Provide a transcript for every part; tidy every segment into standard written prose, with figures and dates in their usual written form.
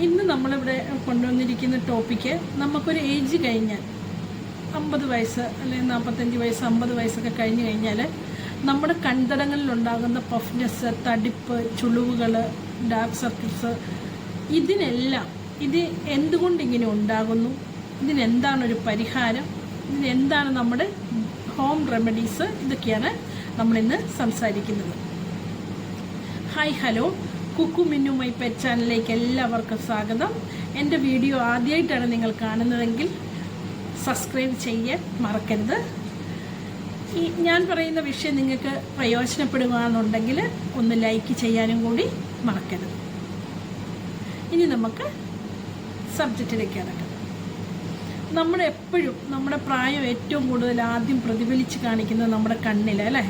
ഇന്ന് നമ്മളിവിടെ കൊണ്ടുവന്നിരിക്കുന്ന ടോപ്പിക്ക് നമുക്കൊരു ഏജ് കഴിഞ്ഞാൽ 50 വയസ്സ് അല്ലെങ്കിൽ 45 വയസ്സ് 50 വയസ്സൊക്കെ കഴിഞ്ഞ് കഴിഞ്ഞാൽ നമ്മുടെ കൺതടങ്ങളിലുണ്ടാകുന്ന പഫ്നെസ്, തടിപ്പ്, ചുളിവുകൾ, ഡാർക്ക് സർക്കിൾസ്, ഇതിനെല്ലാം ഇത് എന്തുകൊണ്ടിങ്ങനെ ഉണ്ടാകുന്നു, ഇതിനെന്താണൊരു പരിഹാരം, ഇതിനെന്താണ് നമ്മുടെ ഹോം റെമഡീസ്, ഇതൊക്കെയാണ് നമ്മളിന്ന് സംസാരിക്കുന്നത്. Hi, hello, Kukku Minnu my pet ചാനലിലേക്ക് എല്ലാവർക്കും സ്വാഗതം. എൻ്റെ വീഡിയോ ആദ്യമായിട്ടാണ് നിങ്ങൾ കാണുന്നതെങ്കിൽ സബ്സ്ക്രൈബ് ചെയ്യാൻ മറക്കരുത്. ഞാൻ പറയുന്ന വിഷയം നിങ്ങൾക്ക് പ്രയോജനപ്പെടുകയാണെന്നുണ്ടെങ്കിൽ ഒന്ന് ലൈക്ക് ചെയ്യാനും കൂടി മറക്കരുത്. ഇനി നമുക്ക് സബ്ജക്റ്റിലേക്ക് കിടക്കാം. നമ്മളെപ്പോഴും നമ്മുടെ പ്രായം ഏറ്റവും കൂടുതൽ ആദ്യം പ്രതിഫലിച്ച് കാണിക്കുന്നത് നമ്മുടെ കണ്ണിൽ, അല്ലേ?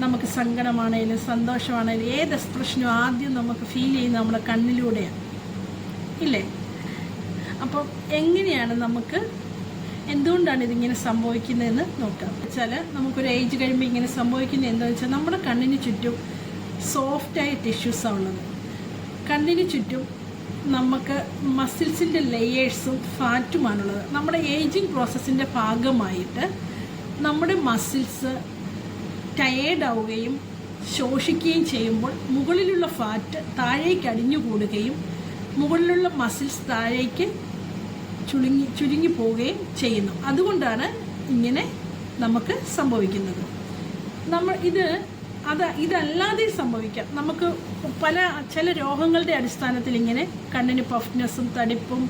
നമുക്ക് സങ്കടമാണേലും സന്തോഷമാണേലും ഏത് എക്സ്പ്രഷനും ആദ്യം നമുക്ക് ഫീൽ ചെയ്യുന്നത് നമ്മുടെ കണ്ണിലൂടെയാണ്, ഇല്ലേ? അപ്പം എങ്ങനെയാണ് നമുക്ക് എന്തുകൊണ്ടാണ് ഇതിങ്ങനെ സംഭവിക്കുന്നതെന്ന് നോക്കാം. വെച്ചാൽ നമുക്കൊരു ഏജ് കഴിയുമ്പോൾ ഇങ്ങനെ സംഭവിക്കുന്നത് എന്താണെന്ന് വെച്ചാൽ നമ്മുടെ കണ്ണിന് ചുറ്റും സോഫ്റ്റായ ടിഷ്യൂസാണ് ഉള്ളത്. കണ്ണിന് ചുറ്റും നമുക്ക് മസിൽസിൻ്റെ ലെയേഴ്സും ഫാറ്റുമാണുള്ളത്. നമ്മുടെ ഏജിങ് പ്രോസസ്സിൻ്റെ ഭാഗമായിട്ട് നമ്മുടെ മസിൽസ് ടയേർഡാവുകയും ശോഷിക്കുകയും ചെയ്യുമ്പോൾ മുകളിലുള്ള ഫാറ്റ് താഴേക്ക് അടിഞ്ഞുകൂടുകയും മുകളിലുള്ള മസിൽസ് താഴേക്ക് ചുരുങ്ങി പോവുകയും ചെയ്യുന്നു. അതുകൊണ്ടാണ് ഇങ്ങനെ നമുക്ക് സംഭവിക്കുന്നത്. ഇതല്ലാതെ സംഭവിക്കാം. നമുക്ക് ചില രോഗങ്ങളുടെ അടിസ്ഥാനത്തിൽ ഇങ്ങനെ കണ്ണിന് പഫ്നെസ്സും തടിപ്പും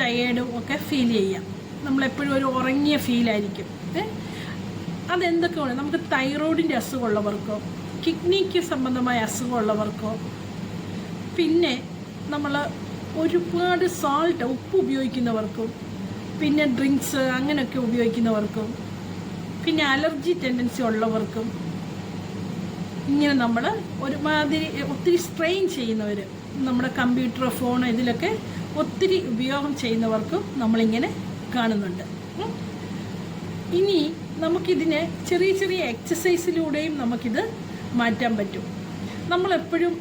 ടയേർഡും ഒക്കെ ഫീൽ ചെയ്യാം. നമ്മളെപ്പോഴും ഒരു ഉറങ്ങിയ ഫീലായിരിക്കും. അതെന്തൊക്കെയാണ്? നമുക്ക് തൈറോയിഡിൻ്റെ അസുഖമുള്ളവർക്കോ, കിഡ്നിക്ക് സംബന്ധമായ അസുഖമുള്ളവർക്കോ, പിന്നെ നമ്മൾ ഒരുപാട് ഉപ്പ് ഉപയോഗിക്കുന്നവർക്കും, പിന്നെ ഡ്രിങ്ക്സ് അങ്ങനെയൊക്കെ ഉപയോഗിക്കുന്നവർക്കും, പിന്നെ അലർജി ടെൻഡൻസി ഉള്ളവർക്കും, ഇങ്ങനെ നമ്മൾ ഒരുമാതിരി ഒത്തിരി സ്ട്രെയിൻ ചെയ്യുന്നവർ, നമ്മുടെ കമ്പ്യൂട്ടർ, ഫോൺ, ഇതിലൊക്കെ ഒത്തിരി ഉപയോഗം ചെയ്യുന്നവർക്കും നമ്മളിങ്ങനെ കാണുന്നുണ്ട്. ഇനി നമുക്കിതിനെ ചെറിയ ചെറിയ എക്സസൈസിലൂടെയും നമുക്കിത് മാറ്റാൻ പറ്റും. നമ്മളെപ്പോഴും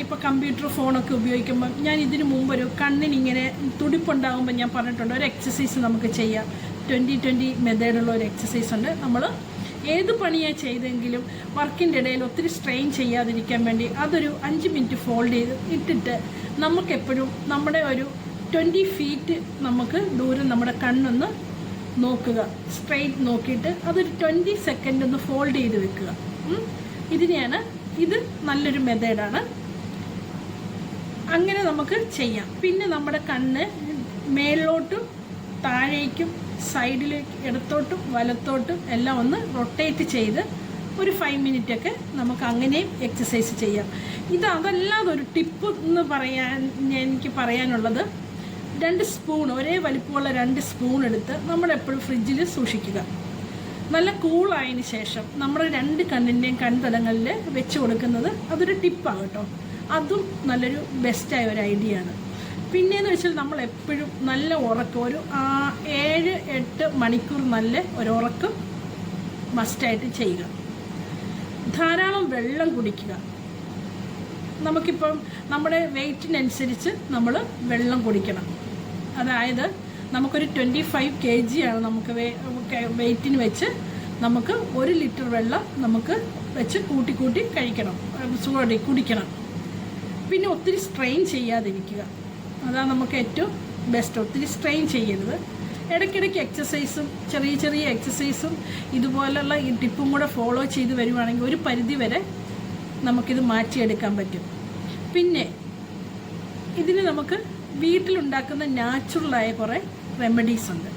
ഇപ്പോൾ കമ്പ്യൂട്ടർ, ഫോണൊക്കെ ഉപയോഗിക്കുമ്പം ഞാൻ ഇതിനു മുമ്പൊരു കണ്ണിനിങ്ങനെ തുടിപ്പുണ്ടാകുമ്പോൾ ഞാൻ പറഞ്ഞിട്ടുണ്ട്, ഒരു എക്സസൈസ് നമുക്ക് ചെയ്യാം. 20-20 മെത്തേഡുള്ള ഒരു എക്സസൈസ് ഉണ്ട്. നമ്മൾ ഏത് പണിയാണ് ചെയ്തെങ്കിലും വർക്കിൻ്റെ ഇടയിൽ ഒത്തിരി സ്ട്രെയിൻ ചെയ്യാതിരിക്കാൻ വേണ്ടി അതൊരു 5 മിനിറ്റ് ഫോൾഡ് ചെയ്ത് ഇട്ടിട്ട് നമുക്കെപ്പോഴും നമ്മുടെ ഒരു 20 ഫീറ്റ് നമുക്ക് ദൂരം നമ്മുടെ കണ്ണൊന്ന് നോക്കുക, സ്ട്രെയിറ്റ് നോക്കിയിട്ട് അതൊരു 20 സെക്കൻഡ് ഒന്ന് ഫോൾഡ് ചെയ്ത് വെക്കുക. ഇത് നല്ലൊരു മെത്തേഡാണ്. അങ്ങനെ നമുക്ക് ചെയ്യാം. പിന്നെ നമ്മുടെ കണ്ണ് മേലോട്ടും താഴേക്കും സൈഡിലേക്ക് ഇടത്തോട്ടും വലത്തോട്ടും എല്ലാം ഒന്ന് റൊട്ടേറ്റ് ചെയ്ത് ഒരു 5 മിനിറ്റൊക്കെ നമുക്ക് അങ്ങനെയും എക്സസൈസ് ചെയ്യാം. അതല്ലാതെ ഒരു ടിപ്പ് എന്ന് എനിക്ക് പറയാനുള്ളത്, 2 സ്പൂൺ, ഒരേ വലിപ്പമുള്ള 2 സ്പൂൺ എടുത്ത് നമ്മളെപ്പോഴും ഫ്രിഡ്ജിൽ സൂക്ഷിക്കുക. നല്ല കൂളായതിന് ശേഷം നമ്മുടെ 2 കണ്ണിൻ്റെയും കൺതടങ്ങളിൽ വെച്ച് കൊടുക്കുന്നത് അതൊരു ടിപ്പാണ് കേട്ടോ. അതും നല്ലൊരു ബെസ്റ്റായ ഒരു ഐഡിയ ആണ്. പിന്നെയെന്ന് വെച്ചാൽ നമ്മളെപ്പോഴും നല്ല ഉറക്കം, ഒരു 7-8 മണിക്കൂർ നല്ല ഒരു ഉറക്കം മസ്റ്റായിട്ട് ചെയ്യുക. ധാരാളം വെള്ളം കുടിക്കുക. നമുക്കിപ്പം നമ്മുടെ വെയ്റ്റിനനുസരിച്ച് നമ്മൾ വെള്ളം കുടിക്കണം. അതായത് നമുക്കൊരു 25 kg ആണ് നമുക്ക് വെയ്റ്റിന് വെച്ച് നമുക്ക് 1 ലിറ്റർ വെള്ളം നമുക്ക് വെച്ച് കൂട്ടി കഴിക്കണം, കുടിക്കണം. പിന്നെ ഒത്തിരി സ്ട്രെയിൻ ചെയ്യാതിരിക്കുക, അതാണ് നമുക്ക് ഏറ്റവും ബെസ്റ്റ്. ഒത്തിരി സ്ട്രെയിൻ ചെയ്യരുത്. ഇടയ്ക്കിടയ്ക്ക് എക്സസൈസും ചെറിയ എക്സസൈസും ഇതുപോലുള്ള ഈ ടിപ്പും കൂടെ ഫോളോ ചെയ്ത് വരുവാണെങ്കിൽ ഒരു പരിധി വരെ നമുക്കിത് മാറ്റിയെടുക്കാൻ പറ്റും. പിന്നെ ഇതിന് നമുക്ക് വീട്ടിലുണ്ടാക്കുന്ന നാച്ചുറലായ കുറേ റെമഡീസ് ഉണ്ട്.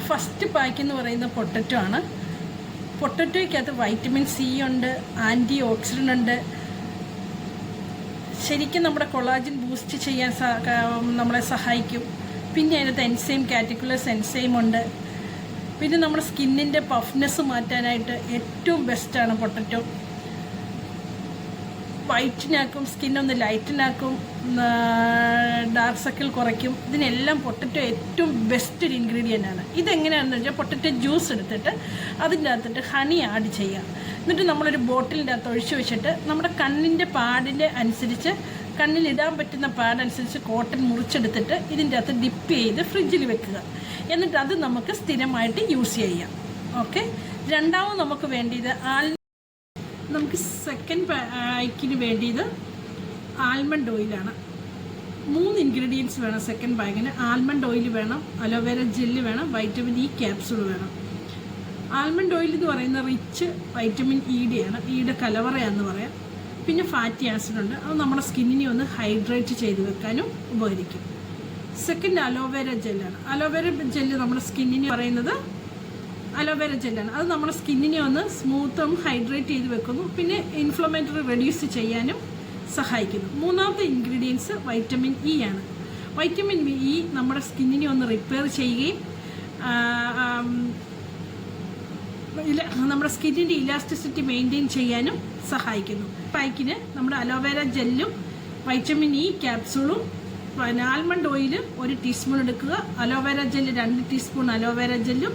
ഫസ്റ്റ് പാക്ക് എന്ന് പറയുന്ന പൊട്ടറ്റോ ആണ്. പൊട്ടറ്റോയ്ക്കകത്ത് വൈറ്റമിൻ സി ഉണ്ട്, ആൻറ്റി ഓക്സിഡൻ്റ് ഉണ്ട്. ശരിക്കും നമ്മുടെ കൊളാജൻ ബൂസ്റ്റ് ചെയ്യാൻ നമ്മളെ സഹായിക്കും. പിന്നെ അതിനകത്ത് എൻസൈം, കാറ്റക്കുലസ് എൻസൈം ഉണ്ട്. പിന്നെ നമ്മുടെ സ്കിന്നിൻ്റെ പഫ്നെസ് മാറ്റാനായിട്ട് ഏറ്റവും ബെസ്റ്റാണ് പൊട്ടറ്റോ. വൈറ്റിനാക്കും, സ്കിന്നൊന്ന് ലൈറ്റനാക്കും, ഡാർക്ക് സർക്കിൾ കുറയ്ക്കും. ഇതിനെല്ലാം പൊട്ടറ്റോ ഏറ്റവും ബെസ്റ്റ് ഒരു ഇൻഗ്രീഡിയൻ്റ് ആണ്. ഇതെങ്ങനെയാണെന്ന് വെച്ചാൽ പൊട്ടറ്റോ ജ്യൂസ് എടുത്തിട്ട് അതിൻ്റെ അകത്തിട്ട് ഹണി ആഡ് ചെയ്യുക. എന്നിട്ട് നമ്മളൊരു ബോട്ടിലിൻ്റെ അകത്ത് ഒഴിച്ച് വെച്ചിട്ട് നമ്മുടെ കണ്ണിൻ്റെ പാടിൻ്റെ അനുസരിച്ച് കണ്ണിലിടാൻ പറ്റുന്ന പാഡ് അനുസരിച്ച് കോട്ടൺ മുറിച്ചെടുത്തിട്ട് ഇതിൻ്റെ അകത്ത് ഡിപ്പ് ചെയ്ത് ഫ്രിഡ്ജിൽ വെക്കുക. എന്നിട്ട് അത് നമുക്ക് സ്ഥിരമായിട്ട് യൂസ് ചെയ്യാം. ഓക്കെ. രണ്ടാമത് നമുക്ക് വേണ്ടിയത് നമുക്ക് സെക്കൻഡ് പാക്കിന് വേണ്ടിയത് ആൽമണ്ട് ഓയിലാണ്. 3 ഇൻഗ്രീഡിയൻസ് വേണം സെക്കൻഡ് പാക്കിന്. ആൽമണ്ട് ഓയിൽ വേണം, അലോവേര ജെല്ല് വേണം, വൈറ്റമിൻ ഇ ക്യാപ്സൂൾ വേണം. ആൽമണ്ട് ഓയിൽ എന്ന് പറയുന്നത് റിച്ച് വൈറ്റമിൻ ഇയുടെ ഇയുടെ കലവറയാണെന്ന് പറയാം. പിന്നെ ഫാറ്റി ആസിഡ് ഉണ്ട്, അത് നമ്മുടെ സ്കിന്നിനെ ഒന്ന് ഹൈഡ്രേറ്റ് ചെയ്ത് വെക്കാനും ഉപകരിക്കും. സെക്കൻഡ് അലോവേര ജെല്ലാണ്. അലോവേര ജെല്ല് നമ്മുടെ സ്കിന്നിന് പറയുന്നത് അലോവേര ജെല്ലാണ്. അത് നമ്മുടെ സ്കിന്നിനെ ഒന്ന് സ്മൂത്തും ഹൈഡ്രേറ്റ് ചെയ്ത് വെക്കുന്നു. പിന്നെ ഇൻഫ്ലമേറ്ററി റെഡ്യൂസ് ചെയ്യാനും സഹായിക്കുന്നു. മൂന്നാമത്തെ ഇൻഗ്രീഡിയൻസ് വൈറ്റമിൻ ഇ ആണ്. വൈറ്റമിൻ ഇ നമ്മുടെ സ്കിന്നിനെ ഒന്ന് റിപ്പയർ ചെയ്യുകയും നമ്മുടെ സ്കിന്നിൻ്റെ ഇലാസ്റ്റിസിറ്റി മെയിൻറ്റെയിൻ ചെയ്യാനും സഹായിക്കുന്നു. പാക്കിന് നമ്മുടെ അലോവേര ജെല്ലും വൈറ്റമിൻ ഇ ക്യാപ്സൂളും ആൽമണ്ട് ഓയിൽ 1 ടീസ്പൂൺ എടുക്കുക. അലോവേര ജെല്ല് 2 ടീസ്പൂൺ അലോവേര ജെല്ലും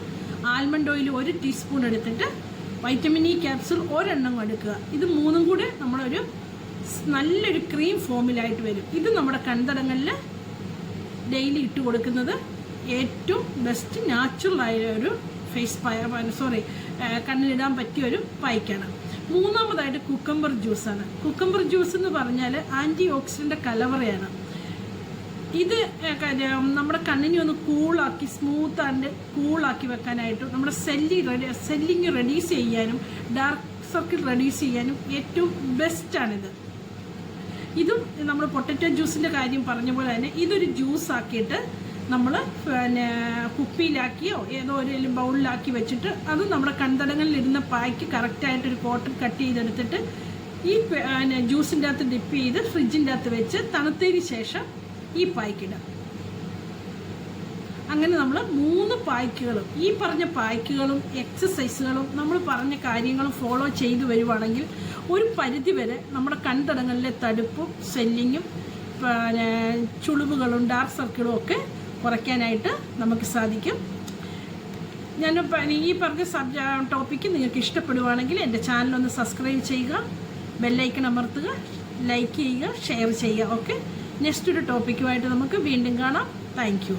ആൽമണ്ട് ഓയിൽ 1 ടീസ്പൂൺ എടുത്തിട്ട് വൈറ്റമിൻ ഇ ക്യാപ്സൂൾ 1 എണ്ണം എടുക്കുക. ഇത് 3ഉം കൂടെ നമ്മളൊരു നല്ലൊരു ക്രീം ഫോമിലായിട്ട് വരും. ഇത് നമ്മുടെ കൺതടങ്ങളിൽ ഡെയിലി ഇട്ട് കൊടുക്കുന്നത് ഏറ്റവും ബെസ്റ്റ് നാച്ചുറൽ ആയ ഒരു കണ്ണിലിടാൻ പറ്റിയൊരു പായ്ക്കാണ്. മൂന്നാമതായിട്ട് കുക്കമ്പർ ജ്യൂസാണ്. കുക്കമ്പർ ജ്യൂസ് എന്ന് പറഞ്ഞാൽ ആൻറ്റി ഓക്സിഡൻ്റ് കലവറയാണ്. ഇത് നമ്മുടെ കണ്ണിനെ ഒന്ന് കൂളാക്കി സ്മൂത്ത് ആൻഡ് കൂളാക്കി വെക്കാനായിട്ടും നമ്മുടെ സെല്ലിങ് റെഡ്യൂസ് ചെയ്യാനും ഡാർക്ക് സർക്കിൾ റെഡ്യൂസ് ചെയ്യാനും ഏറ്റവും ബെസ്റ്റാണിത്. ഇതും നമ്മൾ പൊട്ടറ്റോ ജ്യൂസിൻ്റെ കാര്യം പറഞ്ഞ പോലെ തന്നെ ഇതൊരു ജ്യൂസ് ആക്കിയിട്ട് നമ്മൾ കുപ്പിയിലാക്കിയോ ഏതോ ഒരു ബൗളിലാക്കി വെച്ചിട്ട് അത് നമ്മുടെ കൺതടങ്ങളിലിരുന്ന പായ്ക്ക് കറക്റ്റായിട്ടൊരു കോട്ടൺ കട്ട് ചെയ്തെടുത്തിട്ട് ഈ ജ്യൂസിൻ്റെ അകത്ത് ഡിപ്പ് ചെയ്ത് ഫ്രിഡ്ജിൻ്റെ അകത്ത് വെച്ച് തണുത്തതിന് ശേഷം ഈ പായ്ക്കിടാം. അങ്ങനെ നമ്മൾ 3 പായ്ക്കുകളും ഈ പറഞ്ഞ പായ്ക്കുകളും എക്സസൈസുകളും നമ്മൾ പറഞ്ഞ കാര്യങ്ങളും ഫോളോ ചെയ്തു വരുവാണെങ്കിൽ ഒരു പരിധിവരെ നമ്മുടെ കൺതടങ്ങളിലെ തടുപ്പും സെല്ലിങ്ങും ചുളിവുകളും ഡാർക്ക് സർക്കിളും ഒക്കെ കുറയ്ക്കാനായിട്ട് നമുക്ക് സാധിക്കും. ഈ പറഞ്ഞ ടോപ്പിക്ക് നിങ്ങൾക്ക് ഇഷ്ടപ്പെടുവാണെങ്കിൽ എൻ്റെ ചാനലൊന്ന് സബ്സ്ക്രൈബ് ചെയ്യുക, ബെല്ലൈക്കൺ അമർത്തുക, ലൈക്ക് ചെയ്യുക, ഷെയർ ചെയ്യുക. ഓക്കെ. നെക്സ്റ്റ് ഒരു ടോപ്പിക്കുമായിട്ട് നമുക്ക് വീണ്ടും കാണാം. Thank you.